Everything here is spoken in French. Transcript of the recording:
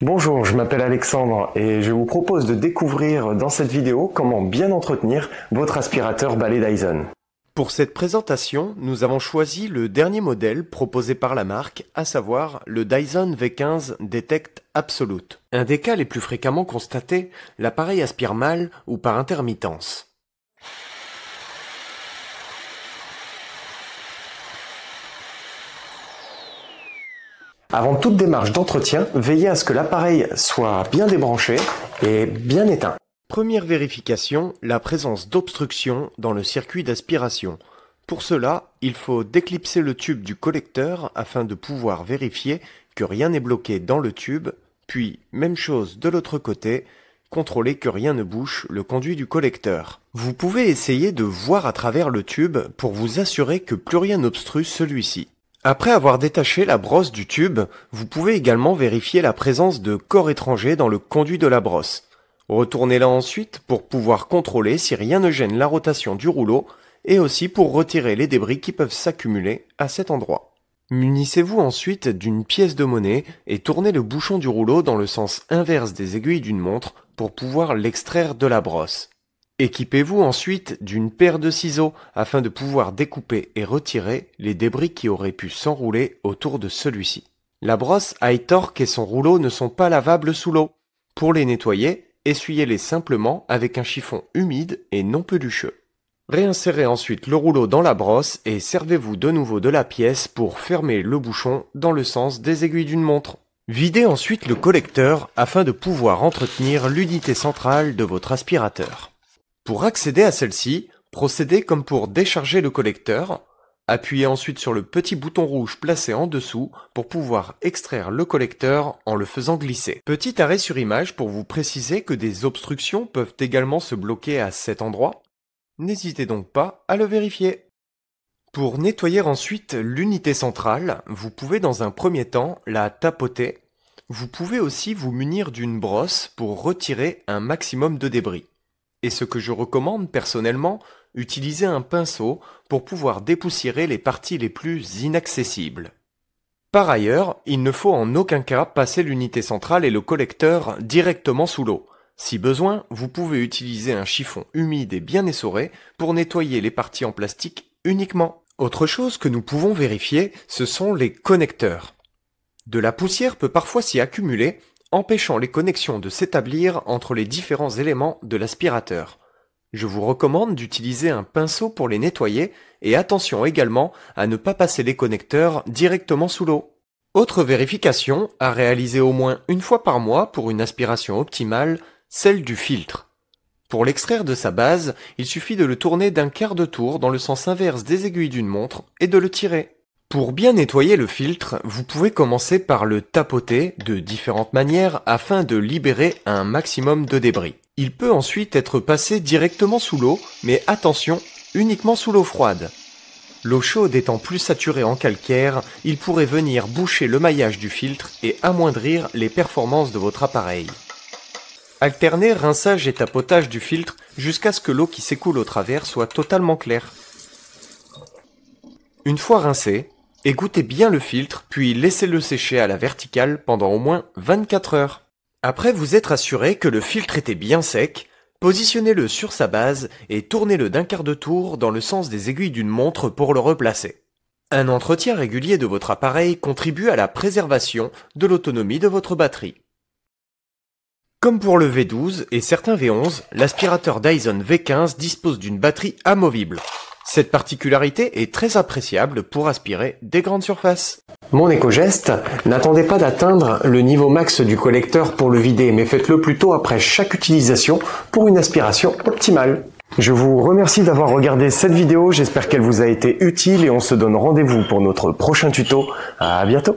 Bonjour, je m'appelle Alexandre et je vous propose de découvrir dans cette vidéo comment bien entretenir votre aspirateur balai Dyson. Pour cette présentation, nous avons choisi le dernier modèle proposé par la marque, à savoir le Dyson V15 Detect Absolute. Un des cas les plus fréquemment constatés, l'appareil aspire mal ou par intermittence. Avant toute démarche d'entretien, veillez à ce que l'appareil soit bien débranché et bien éteint. Première vérification, la présence d'obstruction dans le circuit d'aspiration. Pour cela, il faut déclipser le tube du collecteur afin de pouvoir vérifier que rien n'est bloqué dans le tube, puis même chose de l'autre côté, contrôlez que rien ne bouche le conduit du collecteur. Vous pouvez essayer de voir à travers le tube pour vous assurer que plus rien n'obstrue celui-ci. Après avoir détaché la brosse du tube, vous pouvez également vérifier la présence de corps étrangers dans le conduit de la brosse. Retournez-la ensuite pour pouvoir contrôler si rien ne gêne la rotation du rouleau et aussi pour retirer les débris qui peuvent s'accumuler à cet endroit. Munissez-vous ensuite d'une pièce de monnaie et tournez le bouchon du rouleau dans le sens inverse des aiguilles d'une montre pour pouvoir l'extraire de la brosse. Équipez-vous ensuite d'une paire de ciseaux afin de pouvoir découper et retirer les débris qui auraient pu s'enrouler autour de celui-ci. La brosse high-torque et son rouleau ne sont pas lavables sous l'eau. Pour les nettoyer, essuyez-les simplement avec un chiffon humide et non pelucheux. Réinsérez ensuite le rouleau dans la brosse et servez-vous de nouveau de la pièce pour fermer le bouchon dans le sens des aiguilles d'une montre. Videz ensuite le collecteur afin de pouvoir entretenir l'unité centrale de votre aspirateur. Pour accéder à celle-ci, procédez comme pour décharger le collecteur. Appuyez ensuite sur le petit bouton rouge placé en dessous pour pouvoir extraire le collecteur en le faisant glisser. Petit arrêt sur image pour vous préciser que des obstructions peuvent également se bloquer à cet endroit. N'hésitez donc pas à le vérifier. Pour nettoyer ensuite l'unité centrale, vous pouvez dans un premier temps la tapoter. Vous pouvez aussi vous munir d'une brosse pour retirer un maximum de débris. Et ce que je recommande personnellement, utiliser un pinceau pour pouvoir dépoussiérer les parties les plus inaccessibles. Par ailleurs, il ne faut en aucun cas passer l'unité centrale et le collecteur directement sous l'eau. Si besoin, vous pouvez utiliser un chiffon humide et bien essoré pour nettoyer les parties en plastique uniquement. Autre chose que nous pouvons vérifier, ce sont les connecteurs. De la poussière peut parfois s'y accumuler, empêchant les connexions de s'établir entre les différents éléments de l'aspirateur. Je vous recommande d'utiliser un pinceau pour les nettoyer et attention également à ne pas passer les connecteurs directement sous l'eau. Autre vérification à réaliser au moins une fois par mois pour une aspiration optimale, celle du filtre. Pour l'extraire de sa base, il suffit de le tourner d'un quart de tour dans le sens inverse des aiguilles d'une montre et de le tirer. Pour bien nettoyer le filtre, vous pouvez commencer par le tapoter de différentes manières afin de libérer un maximum de débris. Il peut ensuite être passé directement sous l'eau, mais attention, uniquement sous l'eau froide. L'eau chaude étant plus saturée en calcaire, il pourrait venir boucher le maillage du filtre et amoindrir les performances de votre appareil. Alternez rinçage et tapotage du filtre jusqu'à ce que l'eau qui s'écoule au travers soit totalement claire. Une fois rincé, égouttez bien le filtre, puis laissez-le sécher à la verticale pendant au moins 24 heures. Après vous être assuré que le filtre était bien sec, positionnez-le sur sa base et tournez-le d'un quart de tour dans le sens des aiguilles d'une montre pour le replacer. Un entretien régulier de votre appareil contribue à la préservation de l'autonomie de votre batterie. Comme pour le V12 et certains V11, l'aspirateur Dyson V15 dispose d'une batterie amovible. Cette particularité est très appréciable pour aspirer des grandes surfaces. Mon éco-geste, n'attendez pas d'atteindre le niveau max du collecteur pour le vider, mais faites-le plutôt après chaque utilisation pour une aspiration optimale. Je vous remercie d'avoir regardé cette vidéo, j'espère qu'elle vous a été utile et on se donne rendez-vous pour notre prochain tuto. À bientôt.